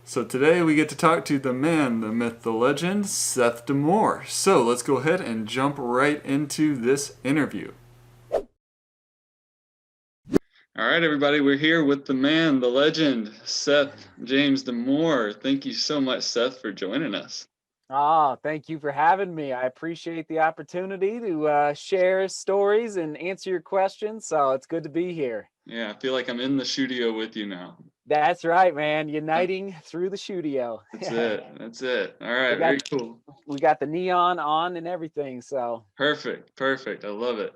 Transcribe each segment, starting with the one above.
So today we get to talk to the man, the myth, the legend, Seth DeMoor. So let's go ahead and jump right into this interview. All right, everybody, we're here with the man, the legend, Seth James DeMoor. Thank you so much, Seth, for joining us. Thank you for having me. I appreciate the opportunity to share stories and answer your questions. So it's good to be here. Yeah, I feel like I'm in the studio with you now. That's right, man. Uniting through the studio. That's it. That's it. All right, we got very cool. we got the neon on and everything. So Perfect. Perfect. I love it.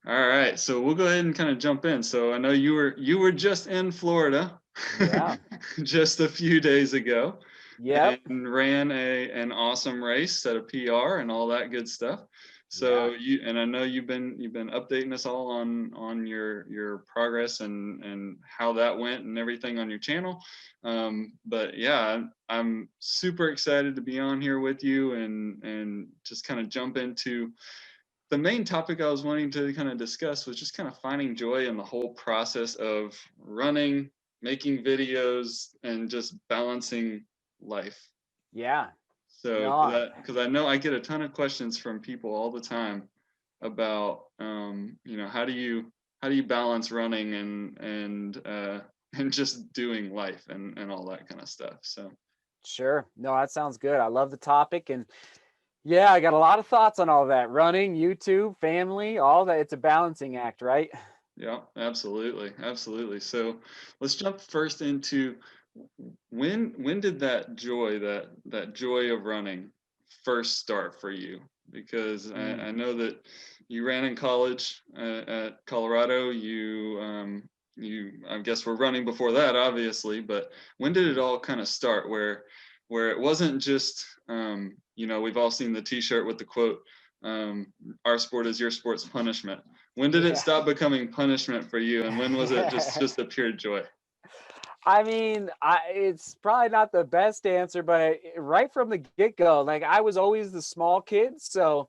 All right, so we'll go ahead and kind of jump in. So I know you were just in Florida yeah, just a few days ago yep, and ran an awesome race, set a PR and all that good stuff. yeah, So I know you've been updating us all on your progress and how that went and everything on your channel. But yeah, I'm super excited to be on here with you and just kind of jump into the main topic I was wanting to kind of discuss was just kind of finding joy in the whole process of running, making videos, and just balancing life. yeah. So, No, because I know I get a ton of questions from people all the time about, how do you balance running and and just doing life and all that kind of stuff. So, sure. No, that sounds good. I love the topic, and yeah, I got a lot of thoughts on all that. Running, YouTube, family, all that. It's a balancing act, right? yeah, absolutely, absolutely. So, let's jump first into when did that joy of running first start for you? Because I Mm. know that you ran in college at Colorado. You I guess were running before that, obviously. But when did it all kind of start? Where it wasn't just we've all seen the T-shirt with the quote, "Our sport is your sport's punishment." When did it Yeah. stop becoming punishment for you, and when was it just a pure joy? I mean, it's probably not the best answer, but right from the get go, like I was always the small kid. So,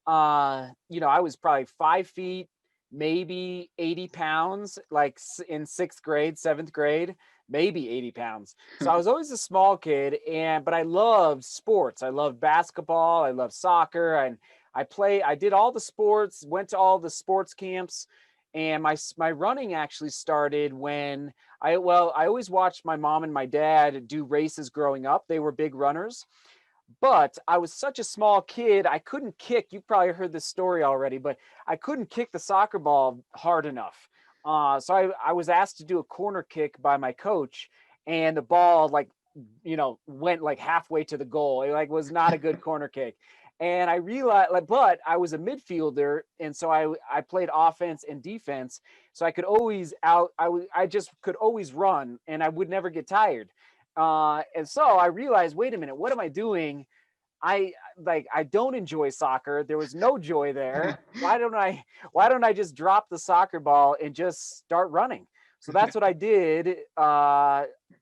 I was probably 5 feet, maybe 80 pounds, like in sixth grade, seventh grade, maybe 80 pounds. So I was always a small kid, but I loved sports. I loved basketball. I loved soccer. And I did all the sports, went to all the sports camps. And my running actually started when I always watched my mom and my dad do races growing up. They were big runners, but I was such a small kid, I couldn't kick. You probably heard this story already, but I couldn't kick the soccer ball hard enough. So I was asked to do a corner kick by my coach, and the ball went like halfway to the goal. It like was not a good corner kick. And I realized, like, but I was a midfielder, and so I played offense and defense, so I could always I just could always run, and I would never get tired. And so I realized, wait a minute, what am I doing? I don't enjoy soccer. There was no joy there. Why don't I just drop the soccer ball and just start running? So that's what I did.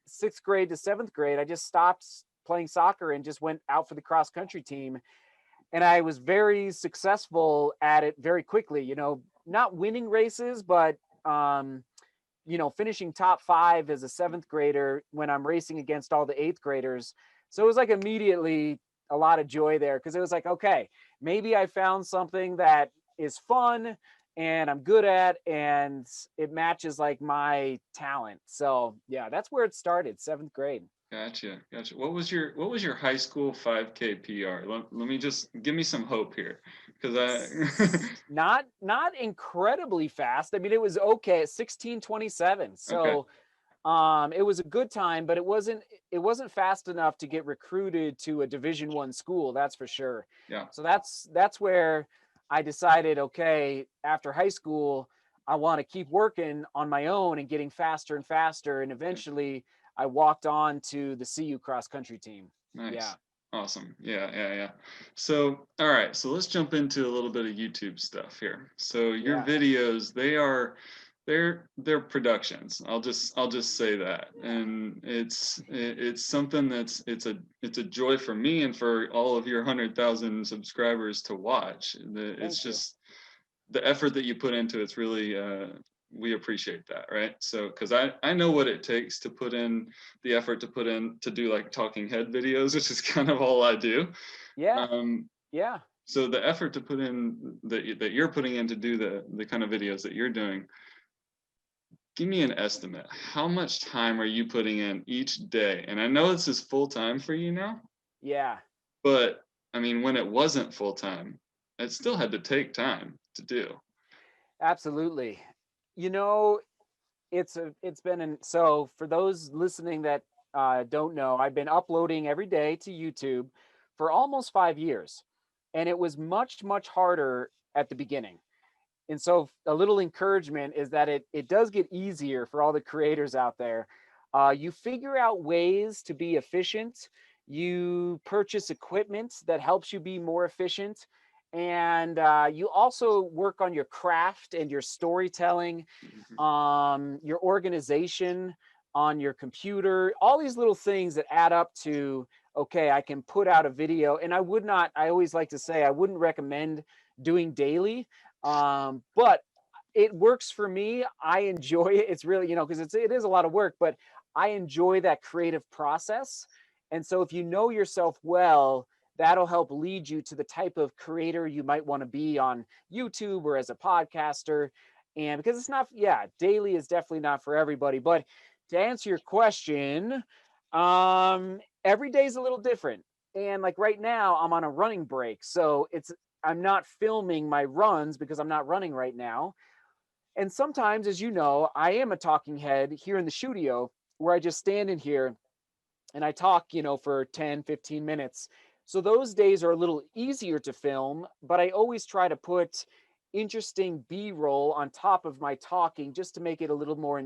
Sixth grade to seventh grade, I just stopped playing soccer and just went out for the cross country team. And I was very successful at it very quickly. Not winning races, but finishing top five as a seventh grader when I'm racing against all the eighth graders. So it was like immediately a lot of joy there because it was like, okay, maybe I found something that is fun and I'm good at and it matches like my talent. So yeah, that's where it started, seventh grade. Gotcha, gotcha. What was your high school 5K PR? Let me just give me some hope here, because I Not incredibly fast. I mean, it was okay at 16:27. okay, So it was a good time, but it wasn't fast enough to get recruited to a Division 1 school, that's for sure. yeah, So that's where I decided, okay, after high school, I want to keep working on my own and getting faster and faster, and yeah, eventually I walked on to the CU cross country team. Yeah. nice, awesome, yeah, yeah, yeah. So, all right, so let's jump into a little bit of YouTube stuff here. So your Yeah. videos, they're productions. I'll just say that, and it's something it's a joy for me and for all of your 100,000 subscribers to watch. It's Thank you. just the effort that you put into it's really we appreciate that, right? So because I know what it takes to put in the effort to put in to do like talking head videos, which is kind of all I do. Yeah. um Yeah. so the effort to put in that you're putting in to do the kind of videos that you're doing, give me an estimate. How much time are you putting in each day? And I know this is full time for you now, Yeah. but I mean, when it wasn't full time, it still had to take time to do. Absolutely. You know, it's been so for those listening that don't know, I've been uploading every day to YouTube for almost 5 years, and it was much harder at the beginning. And so a little encouragement is that it does get easier for all the creators out there. You figure out ways to be efficient. You purchase equipment that helps you be more efficient. And you also work on your craft and your storytelling, Mhm. your organization on your computer, all these little things that add up to, okay, I can put out a video. And I always like to say, I wouldn't recommend doing daily, but it works for me. I enjoy it. It's really, because it is a lot of work, but I enjoy that creative process. And so if you know yourself well, that'll help lead you to the type of creator you might want to be on YouTube or as a podcaster. And because it's not, yeah, daily is definitely not for everybody. But to answer your question, every day is a little different. And like right now, I'm on a running break. So I'm not filming my runs because I'm not running right now. And sometimes, as you know, I am a talking head here in the studio where I just stand in here and I talk, for 10, 15 minutes. So those days are a little easier to film, but I always try to put interesting B-roll on top of my talking just to make it a little more,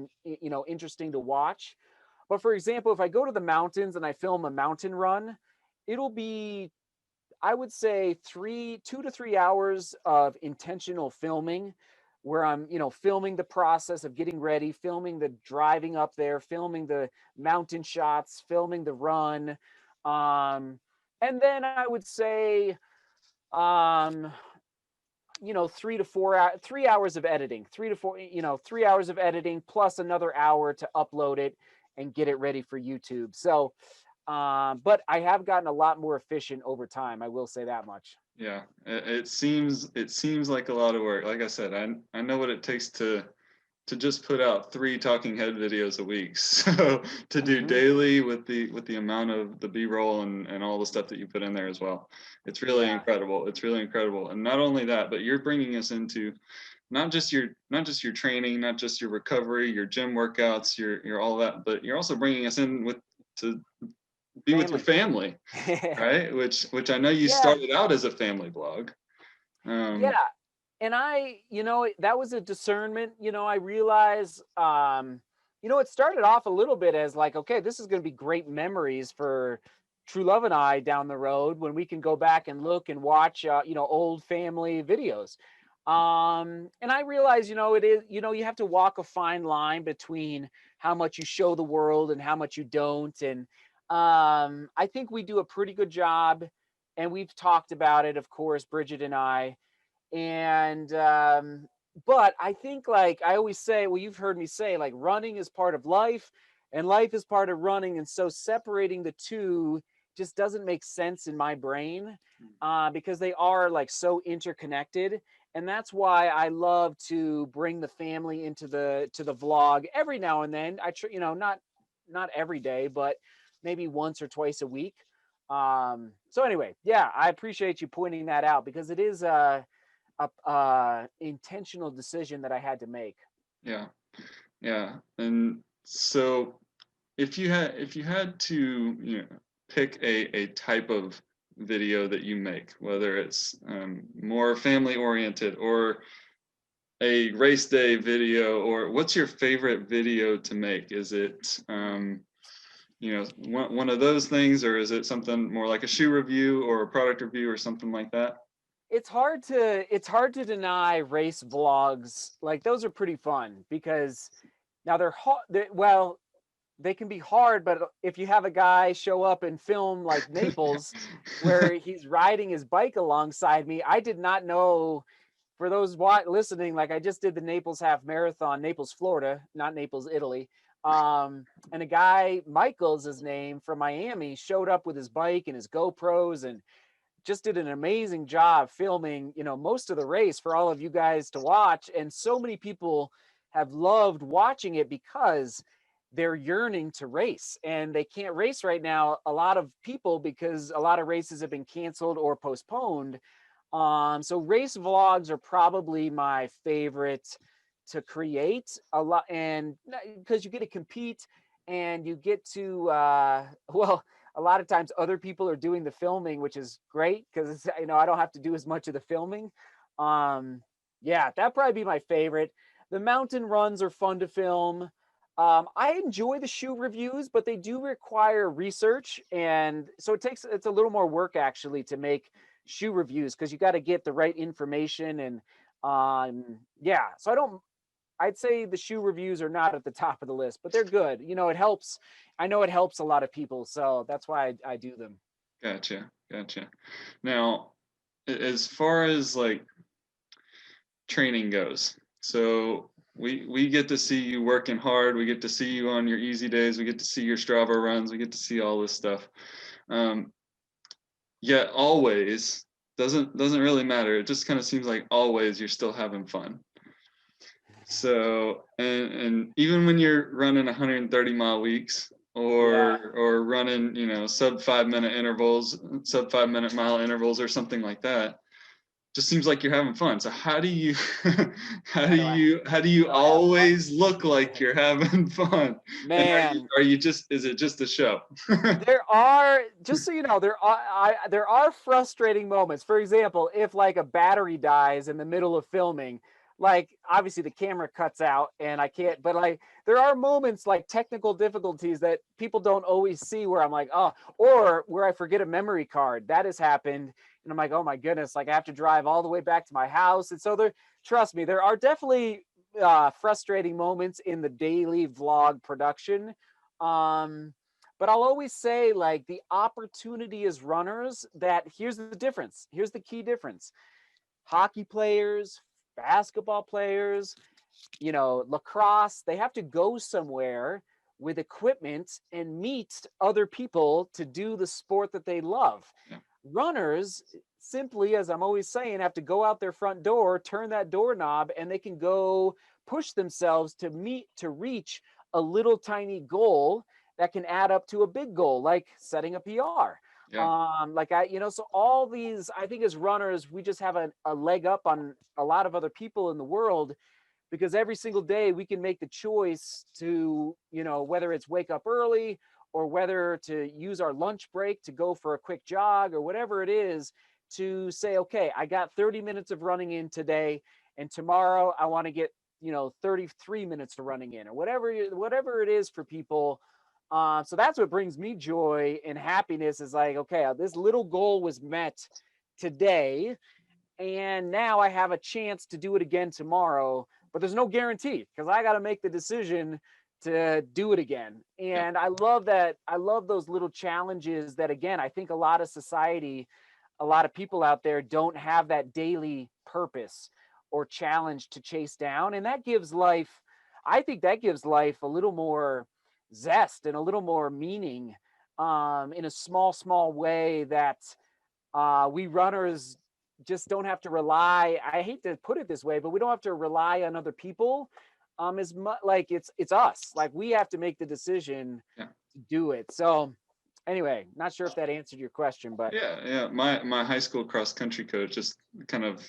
interesting to watch. But for example, if I go to the mountains and I film a mountain run, it'll be, I would say 2 to 3 hours of intentional filming where I'm, filming the process of getting ready, filming the driving up there, filming the mountain shots, filming the run. Um, and then I would say, um, 3 hours of editing, 3 to 4, 3 hours of editing plus another hour to upload it and get it ready for YouTube. So, but I have gotten a lot more efficient over time. I will say that much. Yeah, it seems like a lot of work. Like I said, I know what it takes to just put out 3 talking head videos a week. So to do Hmm. daily with the amount of the B-roll and all the stuff that you put in there as well, it's really Yeah. incredible. It's really incredible. And not only that, but you're bringing us into not just your training, not just your recovery, your gym workouts, your all that, but you're also bringing us in with to be with your Family. family, right? Which I know you Yeah. started out as a family blog. Yeah. Um, And that was a discernment. I realized, it started off a little bit as like, okay, this is going to be great memories for True Love and I down the road when we can go back and look and watch, old family videos. And I realize, it is, you have to walk a fine line between how much you show the world and how much you don't. And I think we do a pretty good job. And we've talked about it, of course, Bridget and I. And but I think, like I always say, well, you've heard me say, like, running is part of life and life is part of running, and so separating the two just doesn't make sense in my brain, because they are like so interconnected. And that's why I love to bring the family into the vlog every now and then. Not every day, but maybe once or twice a week. So anyway, yeah, I appreciate you pointing that out because it is a intentional decision that I had to make. yeah, yeah. And so if you had to, pick a type of video that you make, whether it's more family oriented or a race day video, or what's your favorite video to make? Is it one of those things, or is it something more like a shoe review or a product review or something like that? It's hard to deny race vlogs. Like those are pretty fun because now they're hard. Well, they can be hard, but if you have a guy show up and film like Naples, where he's riding his bike alongside me, I did not know for those listening, like I just did the Naples half marathon, Naples, Florida, not Naples, Italy. And a guy, Michael's his name, from Miami, showed up with his bike and his GoPros and just did an amazing job filming, most of the race for all of you guys to watch. And so many people have loved watching it because they're yearning to race and they can't race right now. A lot of people, because a lot of races have been canceled or postponed. So race vlogs are probably my favorite to create a lot, and because you get to compete and you get to well, a lot of times other people are doing the filming, which is great because I don't have to do as much of the filming. Yeah, that'd probably be my favorite. The mountain runs are fun to film. I enjoy the shoe reviews, but they do require research, and so it's a little more work actually to make shoe reviews because you got to get the right information. And yeah, so I'd say the shoe reviews are not at the top of the list, but they're good. It helps. I know it helps a lot of people, so that's why I do them. Gotcha. Now, as far as like training goes, so we get to see you working hard. We get to see you on your easy days. We get to see your Strava runs. We get to see all this stuff. Yet always doesn't really matter. It just kind of seems like always you're still having fun. So and even when you're running 130-mile weeks or running sub 5-minute intervals, sub 5-minute mile intervals or something like that, just seems like you're having fun. So how do you how do you always look like you're having fun? And Man, are you just, is it just a show? there are, just so you know, there are frustrating moments. For example, if like a battery dies in the middle of filming, like obviously the camera cuts out and I can't, but like there are moments like technical difficulties that people don't always see where I'm like, oh, or where I forget a memory card. That has happened. And I'm like, oh my goodness, like I have to drive all the way back to my house. And so trust me, there are definitely frustrating moments in the daily vlog production. But I'll always say, like, the opportunity as runners, that here's the difference. Here's the key difference. Hockey players, basketball players, lacrosse, they have to go somewhere with equipment and meet other people to do the sport that they love. Yeah. Runners simply, as I'm always saying, have to go out their front door, turn that doorknob, and they can go push themselves to reach a little tiny goal that can add up to a big goal, like setting a PR. Yeah. So all these, I think as runners, we just have a leg up on a lot of other people in the world, because every single day we can make the choice to, whether it's wake up early or whether to use our lunch break to go for a quick jog or whatever it is, to say, okay, I got 30 minutes of running in today, and tomorrow I want to get 33 minutes of running in, or whatever it is for people. So that's what brings me joy and happiness, is like, okay, this little goal was met today, and now I have a chance to do it again tomorrow, but there's no guarantee because I got to make the decision to do it again. And I love that. I love those little challenges that, again, I think a lot of society, a lot of people out there don't have that daily purpose or challenge to chase down. And that gives life, I think that gives life a little more zest and a little more meaning, in a small way, that we runners just don't have to rely. I hate to put it this way, but we don't have to rely on other people as much. Like it's us. Like we have to make the decision to do it. So anyway, not sure if that answered your question, but yeah. My high school cross country coach, just kind of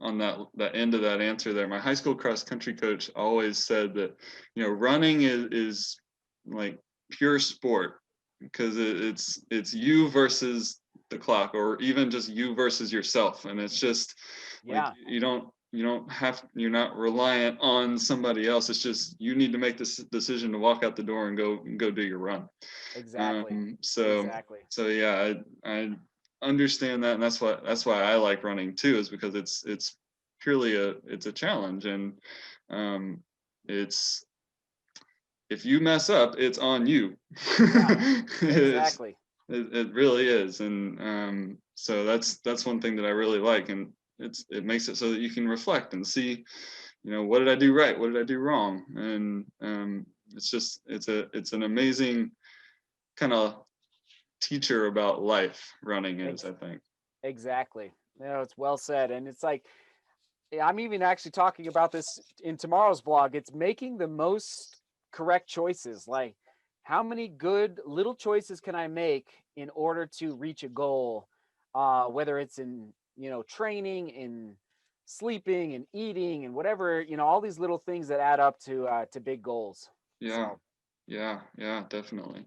on that end of that answer there, my high school cross country coach always said that running is like pure sport, because it's you versus the clock, or even just you versus yourself, and it's just like you're not reliant on somebody else. It's just you need to make this decision to walk out the door and go do your run. Exactly. So yeah, I understand that, and that's why I like running too, is because it's purely it's a challenge, and it's, if you mess up, it's on you. Yeah, exactly. It really is. And so that's one thing that I really like. And it makes it so that you can reflect and see, what did I do right, what did I do wrong, and it's an amazing kind of teacher about life. Running is, Ex- I think. exactly. It's well said. And it's like, I'm even actually talking about this in tomorrow's blog. It's making the most correct choices. Like, how many good little choices can I make in order to reach a goal? Whether it's in, training, in sleeping, and eating, and whatever, all these little things that add up to big goals. Yeah, So yeah, definitely.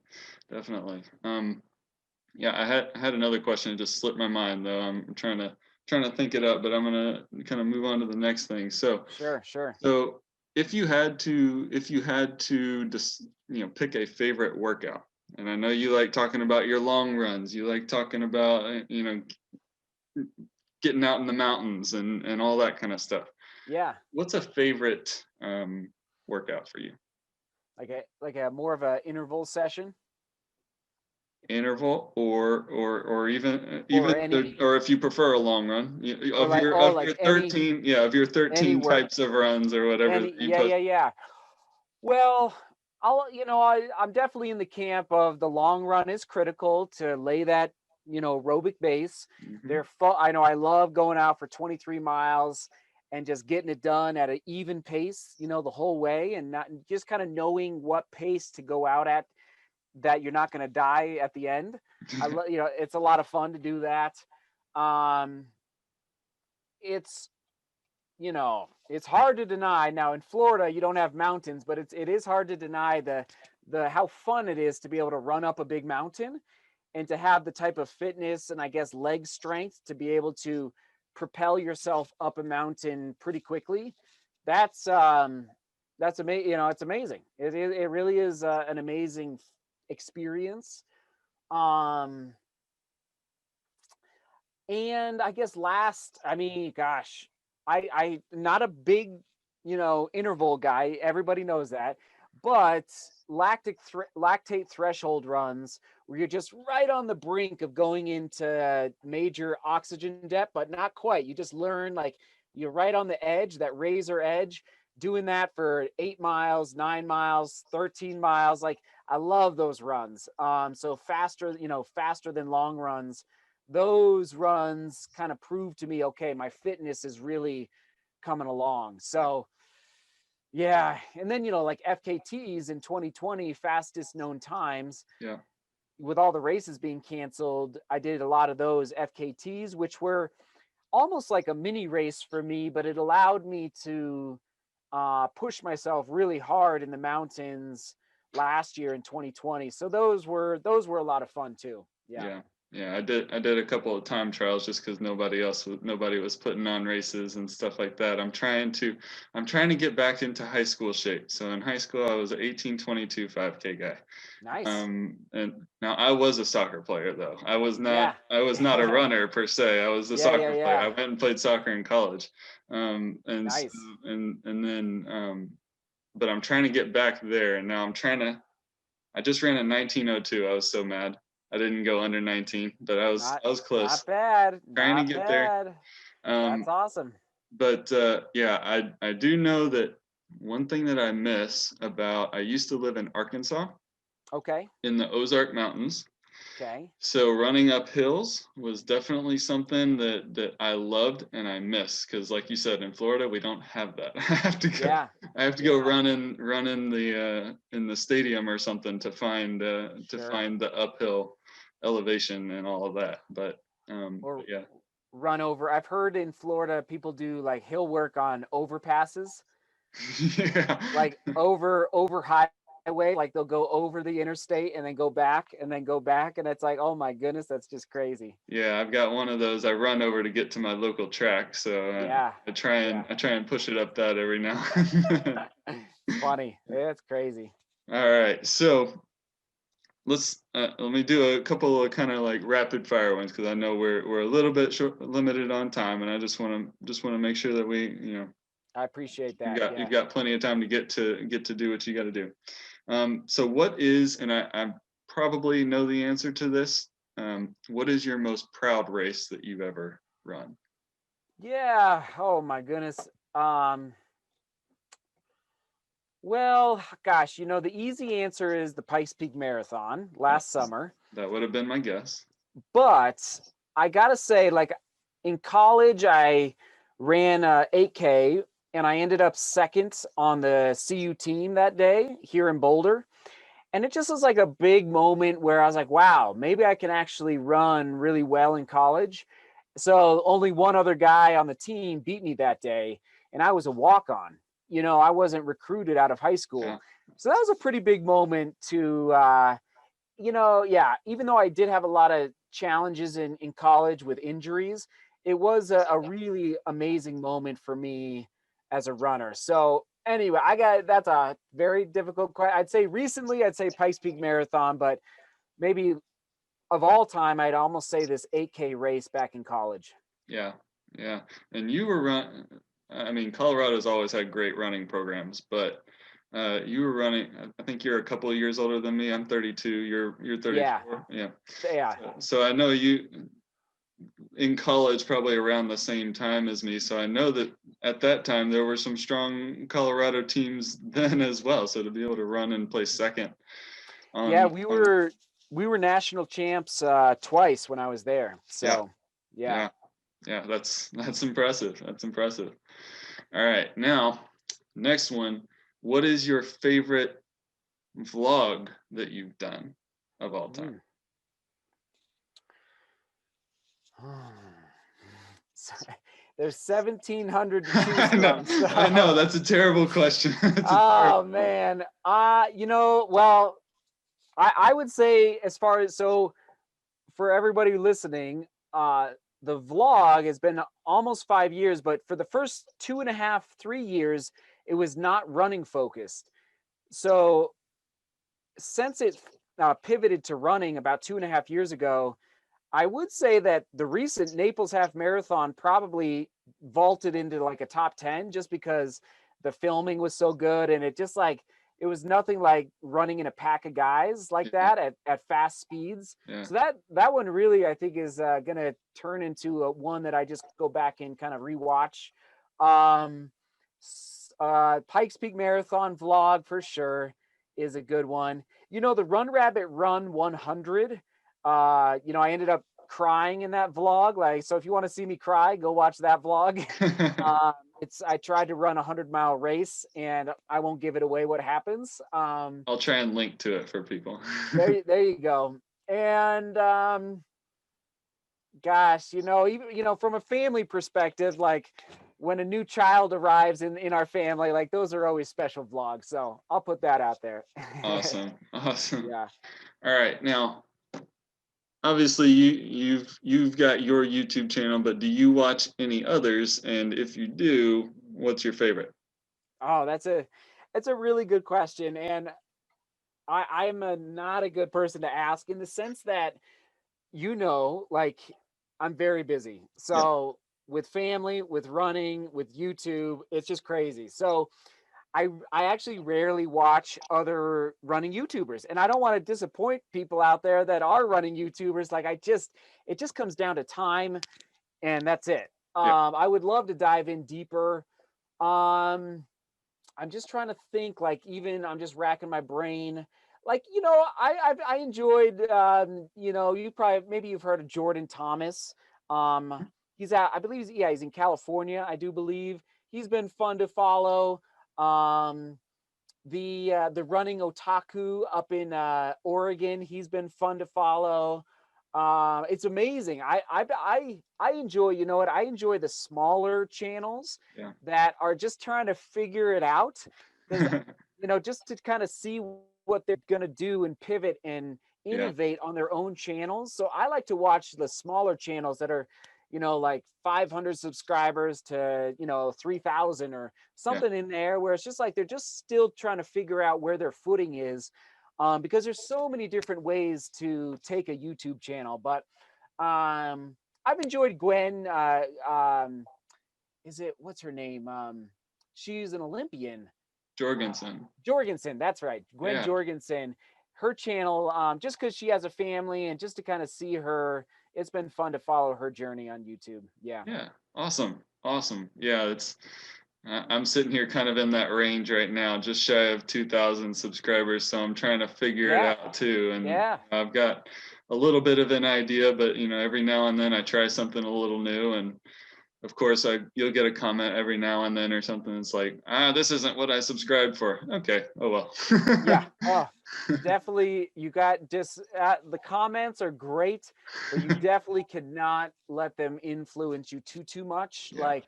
Yeah, I had another question. It just slipped my mind though. I'm trying to think it up, but I'm gonna kind of move on to the next thing. So, sure. so if you had to just pick a favorite workout, and I know you like talking about your long runs, you like talking about getting out in the mountains and all that kind of stuff. Yeah. What's a favorite workout for you? Like a more of a interval session, Interval, or or even any, or if you prefer a long run, or of like, your or like 13, yeah, of your any 13 work, types of runs or whatever that you post. yeah. Well, I'm definitely in the camp of the long run is critical to lay that, aerobic base. Hmm. I know I love going out for 23 miles and just getting it done at an even pace, the whole way, and not just kind of knowing what pace to go out at, that you're not going to die at the end. It's a lot of fun to do that. Um, it's it's hard to deny. Now in Florida, you don't have mountains, but it is hard to deny the how fun it is to be able to run up a big mountain and to have the type of fitness and, I guess, leg strength to be able to propel yourself up a mountain pretty quickly. That's amazing. It's amazing. It really is an amazing experience. Um, And I guess last, I mean, gosh, I not a big, interval guy. Everybody knows that. But lactate threshold runs where you're just right on the brink of going into major oxygen debt, but not quite. You just learn, like, you're right on the edge, that razor edge, doing that for 8 miles, 9 miles, 13 miles. Like, I love those runs. So faster, faster than long runs. Those runs kind of prove to me, okay, my fitness is really coming along. So yeah. And then, like FKTs in 2020, fastest known times, Yeah. with all the races being canceled, I did a lot of those FKTs, which were almost like a mini race for me, but it allowed me to push myself really hard in the mountains last year in 2020. So those were a lot of fun too. Yeah. Yeah, yeah, I did a couple of time trials just because nobody was putting on races and stuff like that. I'm trying to get back into high school shape. So in high school, I was an 18:22 5K guy. Nice. And now I was a soccer player though. I was not Yeah. I was not a runner per se. I was a Yeah. soccer player. I Yeah. went and played soccer in college. And so, Nice. and then but I'm trying to get back there, and now I just ran a 19:02. I was so mad. I didn't go under 19, but I was Not I was close. not bad. Trying to Not get there. bad. That's Um, awesome. but yeah, I do know that one thing that I miss about, I used to live in Arkansas Okay. in the Ozark Mountains. Okay. So running up hills was definitely something that I loved and I miss, because like you said, in Florida we don't have that. Yeah. I have to go Yeah. run in the stadium or something to Sure. find the uphill elevation and all of that. Or But yeah. run over. I've heard in Florida people do like hill work on overpasses, Yeah. like over highway, like they'll go over the interstate and then go back and then go back, and it's like, oh my goodness, that's just crazy. Yeah, I've got one of those. I run over to get to my local track, so Yeah. Yeah. I try and push it up that every now and then. It's funny. It's crazy. All right, so let me do a couple of kind of like rapid fire ones, because I know we're a little bit limited on time, and I just want to make sure that we, I appreciate you've that. got you've Yeah. got plenty of time to get to do what you got to do. So what is, and I probably know the answer to this. What is your most proud race that you've ever run? Yeah. Oh my goodness. Um, well, gosh, the easy answer is the Pikes Peak Marathon last summer. That would have been my guess. But I gotta say, like in college, I ran 8K and I ended up second on the CU team that day here in Boulder. And it just was like a big moment where I was like, wow, maybe I can actually run really well in college. So only one other guy on the team beat me that day, and I was a walk on. I wasn't recruited out of high school. Yeah. So that was a pretty big moment to, yeah, even though I did have a lot of challenges in college with injuries, it was a really amazing moment for me as a runner. So anyway, that's a very difficult question. I'd say recently, I'd say Pikes Peak Marathon, but maybe of all time, I'd almost say this 8K race back in college. Yeah. Yeah. And you were I mean, Colorado's always had great running programs, but you were running. I think you're a couple of years older than me. I'm 32. You're Yeah, 34. Yeah. yeah, So I know you in college probably around the same time as me. So I know that at that time there were some strong Colorado teams then as well. So to be able to run and place second yeah. on We were national champs twice when I was there. yeah, So yeah. yeah, yeah, that's impressive. That's impressive. All right. Now, next one. What is your favorite vlog that you've done of all time? Mm. So, there's 1,700 to choose I know, from. I know, So, that's a terrible question. It's a oh terrible one. man, well, I would say as far as so for everybody listening, the vlog has been almost 5 years, but for the first 2.5, 3 years, it was not running focused. So since it pivoted to running about 2.5 years ago, I would say that the recent Naples Half Marathon probably vaulted into like a top 10 just because the filming was so good and it just like it was nothing like running in a pack of guys like Yeah, that at fast speeds. yeah, So that one really I think is going to turn into one that I just go back and kind of rewatch. Um, Pikes Peak Marathon vlog for sure is a good one. The Run Rabbit Run 100. I ended up crying in that vlog. Like, so if you want to see me cry, go watch that vlog. It's I tried to run a 100-mile race, and I won't give it away what happens. I'll try and link to it for people. There you go. And gosh, even from a family perspective, like when a new child arrives in our family, like those are always special vlogs. So I'll put that out there. Awesome, awesome. Yeah. All right, now obviously you've got your YouTube channel, but do you watch any others? And if you do, what's your favorite? Oh, that's a really good question, and I'm not a good person to ask in the sense that like I'm very busy. Yeah, So with family, with running, with YouTube, it's just crazy. So I actually rarely watch other running YouTubers, and I don't want to disappoint people out there that are running YouTubers. Like it just comes down to time, and that's it. yeah, I would love to dive in deeper. Um, I'm just trying to think. Like even I'm just racking my brain. Like I enjoyed. You probably maybe you've heard of Jordan Thomas. He's out. I believe he's in California. I do believe he's been fun to follow. Um, the running otaku up in Oregon. He's been fun to follow. It's amazing. I enjoy. You know what? I enjoy the smaller channels yeah, that are just trying to figure it out because just to kind of see what they're gonna do and pivot and yeah, innovate on their own channels. So I like to watch the smaller channels that are like 500 subscribers to 3,000 or yeah, something in there where it's just like they're just still trying to figure out where their footing is, because there's so many different ways to take a YouTube channel. But I've enjoyed Gwen. Is it what's her name? She's an Olympian. Jorgensen. Jorgensen, that's right. Gwen Yeah, Jorgensen. Her channel, just because she has a family and just to kind of see her, it's been fun to follow her journey on YouTube. Yeah. Yeah, awesome, awesome. Yeah, I'm sitting here kind of in that range right now, just shy of 2,000 subscribers. So I'm trying to figure it Yeah. out too. And Yeah. I've got a little bit of an idea, but every now and then I try something a little new. And of course, you'll get a comment every now and then or something that's like, this isn't what I subscribed for. Okay, oh well. Yeah. Oh, definitely. You got just the comments are great, but you definitely cannot let them influence you too much. Yeah, Like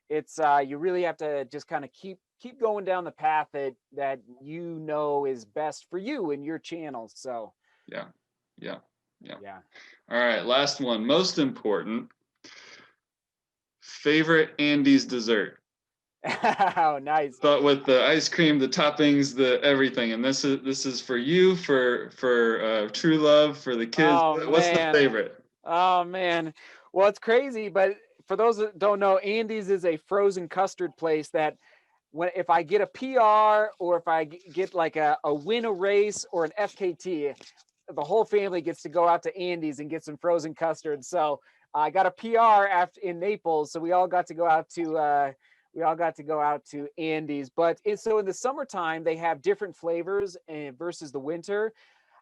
it's you really have to just kind of keep going down the path that you know is best for you and your channel. So yeah, yeah, yeah. yeah. All right, last one. Most important, favorite Andy's dessert. Oh, nice. But with the ice cream, the toppings, the everything, and this is for you, for true love, for the kids. Oh What's the man. favorite? Oh man. Well, it's crazy, but for those that don't know, Andy's is a frozen custard place that if I get a PR or if I get like a win a race or an FKT, the whole family gets to go out to Andy's and get some frozen custard. So I got a PR after in Naples, so we all got to go out to Andy's. But so in the summertime they have different flavors and versus the winter.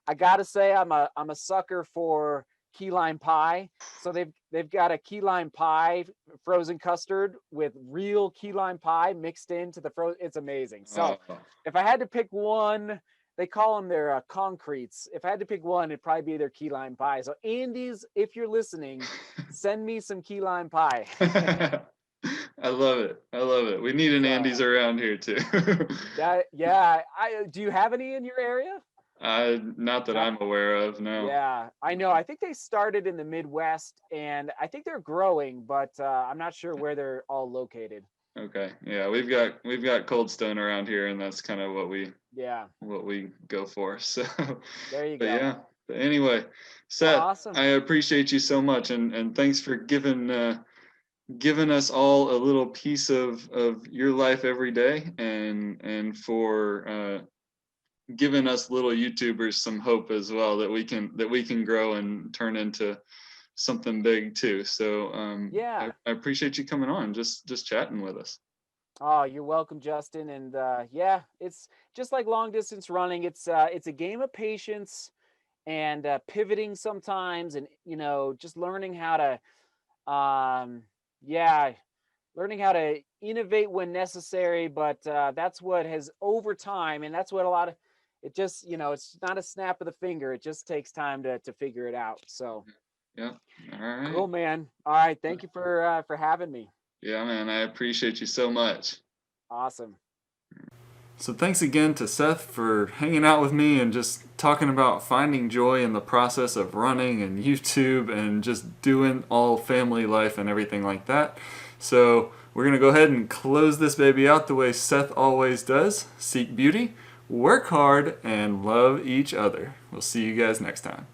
I gotta say I'm a sucker for key lime pie. So they've got a key lime pie frozen custard with real key lime pie mixed into the frozen. It's amazing. So Oh, if I had to pick one, they call them their concretes. If I had to pick one, it'd probably be their key lime pie. So Andy's, if you're listening, send me some key lime pie. I love it. I love it. We need an So Andy's around here too. yeah. I do you have any in your area? Not that I'm aware of. No. Yeah, I know. I think they started in the Midwest, and I think they're growing, but I'm not sure where they're all located. Okay. Yeah, we've got Cold Stone around here, and that's kind of Yeah, what we go for. So, there you but go. yeah. But anyway, Well, Seth, awesome. I appreciate you so much, and thanks for giving us all a little piece of your life every day, and for giving us little YouTubers some hope as well that we can grow and turn into something big too. So Yeah. I appreciate you coming on, just chatting with us. Oh, you're welcome, Justin. And yeah, it's just like long distance running. It's a game of patience and pivoting sometimes, and just learning how to yeah, learning how to innovate when necessary. But that's what has over time, and that's what a lot of it just it's not a snap of the finger. It just takes time to figure it out. So Yeah. All right. cool, man. All right, thank you for having me. Yeah, man, I appreciate you so much. Awesome. So thanks again to Seth for hanging out with me and just talking about finding joy in the process of running and YouTube and just doing all family life and everything like that. So we're going to go ahead and close this baby out the way Seth always does. Seek beauty, work hard, and love each other. We'll see you guys next time.